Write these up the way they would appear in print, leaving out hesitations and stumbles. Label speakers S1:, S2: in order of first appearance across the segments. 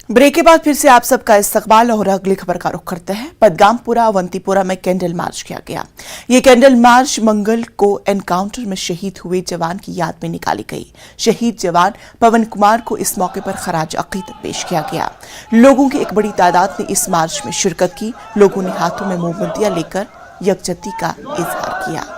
S1: Break के बाद फिर से आप सबका इस्तकबाल और अगली खबर का रुख करते हैं। पदगामपुरा अवंतीपुरा में कैंडल मार्च किया गया। ये कैंडल मार्च मंगल को एनकाउंटर में शहीद हुए जवान की याद में निकाली गई। शहीद जवान पवन कुमार को इस मौके पर खराज अकीदत पेश किया गया। लोगों की एक बड़ी तादाद ने इस मार्च में शिरकत की। लोगों ने हाथों में मोमबत्तियां लेकर यकजहती का इजहार किया।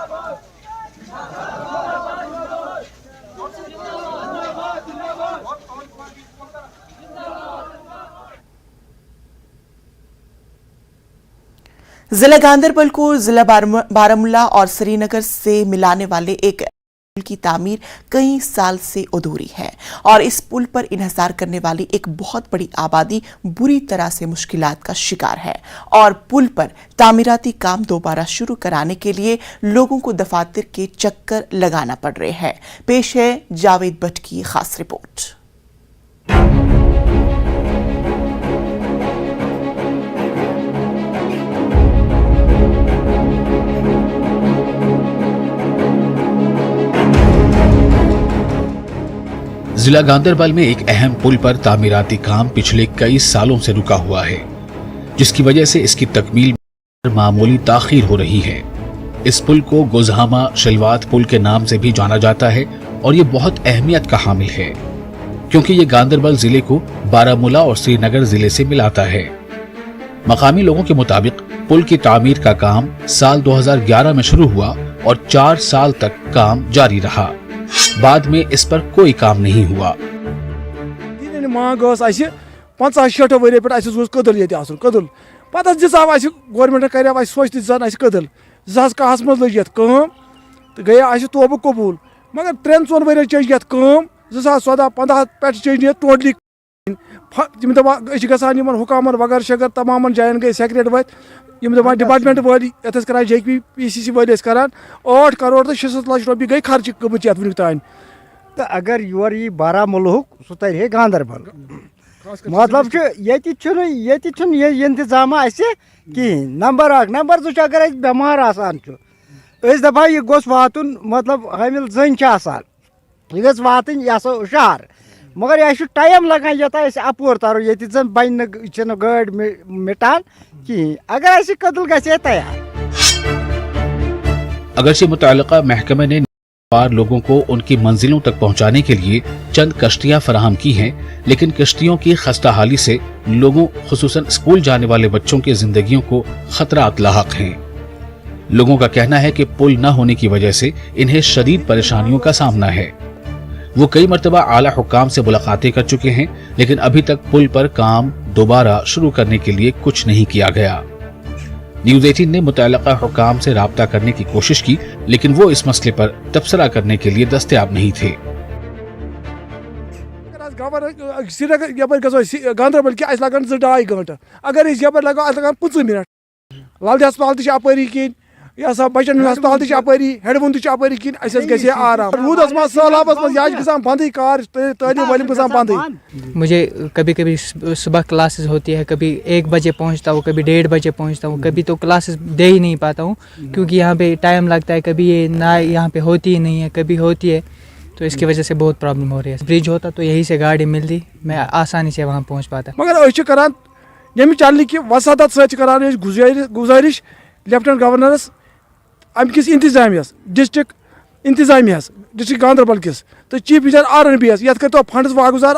S1: जिला गांदरबल को जिला बारामुल्ला और श्रीनगर से मिलाने वाले एक पुल की तामीर कई साल से अधूरी है और इस पुल पर इन्हिसार करने वाली एक बहुत बड़ी आबादी बुरी तरह से मुश्किलात का शिकार है और पुल पर तामीराती काम दोबारा शुरू कराने के लिए लोगों को दफातर के चक्कर लगाना पड़ रहे हैं। पेश है जावेद भट्ट की खास रिपोर्ट।
S2: जिला गांदरबल में एक अहम पुल पर तामीराती काम पिछले कई सालों से रुका हुआ है, जिसकी वजह से इसकी तकमील में मामूली ताखीर हो रही है। इस पुल को गुजहामा शलवात पुल के नाम से भी जाना जाता है और ये बहुत अहमियत का हामिल है, क्योंकि ये गांदरबल जिले को बारामुल्ला और श्रीनगर जिले से मिलाता है। मकामी लोगों के मुताबिक पुल की तामीर का काम साल 2011 में शुरू हुआ और 4 साल तक काम जारी रहा। बाद में इस पर कोई काम नहीं हुआ।
S3: मांग 50-60 वर पे कदल ये कदल पे दिशा गवर्नमेंट कर सोच दिसान कदल 2010 मज लग तो गई तोबह कबूल मगर 3-4 वर चज ये 2014-15 पे चज ये टोटली गसान हुकामन वगैरह शगर तमाम जायन गई सेक्रेट वत डिपार्टमेंट वाली करान JPCC वाले करान 8 करोड़ तो 600 लाख रुपये गई खर्च गमत वुक तान।
S4: तो अगर योर यह बारामुल्ला सह तर गांदरबल मतलब ये इंतजाम कहें। नंबर 1 नंबर 2 अगर बेमार आसान दपा यह गोस वातुन मतलब हामिल जन यह गज वातन यह शहर मगर यह टाइम लगान योता अपोर तारो ये जन बन गाड़ मिटान कहें अगर कदल गए तैयार।
S2: अगरचे मुतल्लिका महकमे ने लोगों को उनकी मंजिलों तक पहुंचाने के लिए चंद कश्तियां फराहम की हैं, लेकिन कश्तियों की खस्ता हाली से लोगों खुसूसन स्कूल जाने वाले बच्चों की जिंदगियों को खतरात लाहक हैं। लोगों का कहना है कि पुल न होने की वजह से इन्हें शदीद परेशानियों का सामना है। वो कई मरतबा आला हुक्काम से मुलाकातें कर चुके हैं, लेकिन अभी तक पुल पर काम दोबारा शुरू करने के लिए कुछ नहीं किया गया। न्यूज़ 18 ने मुतल्लिका हुक्काम से राब्ता करने की कोशिश की, लेकिन वो इस मसले पर तबसरा करने के लिए दस्तयाब नहीं थे।
S3: गांदरबल के लगन 2-2.5 घंटे अगर यपर लगो 15 मिनट लाल अस्पताल अपरी किन यह बचन अस्पताल अपरी हेडवन अपरी किन गे आराम रूदस मज सैलाबस मज बंद कार तालीम वालिम बंद।
S5: मुझे कभी कभी सुबह क्लासेस होती है, कभी 1 बजे पहुंचता हूँ, कभी 1:30 बजे पहुंचता हूँ, कभी तो क्लासेस दे ही नहीं पाता हूँ क्योंकि यहाँ पे टाइम लगता है। कभी ये ना यहाँ पे होती ही नहीं है, कभी होती है, तो इसकी वजह से बहुत प्रॉब्लम हो रही है। ब्रिज होता तो यहीं से गाड़ी मिलती, मैं आसानी से वहाँ पहुँच पाता।
S3: मगर करान यम चलने की वसादत सरान गुजारिश लेफ्टिनेंट गवर्नरस अमकिस इंतजामियस डिस्ट्रिक्ट इंतजामियस डिस्ट्रिक्ट गांदरबल किस तो चीफ इंजीनियर RNBS ये कर फंड्स वागुजार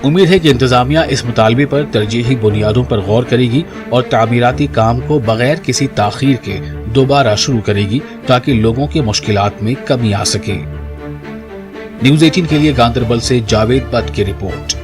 S2: उम्मीद है कि इंतजामिया इस मुतालबे पर तरजीही बुनियादों पर गौर करेगी और तामीराती काम को बगैर किसी ताखीर के दोबारा शुरू करेगी ताकि लोगों के मुश्किलात में कमी आ सके। न्यूज़ 18 के लिए गांदरबल से जावेद भट्ट की रिपोर्ट।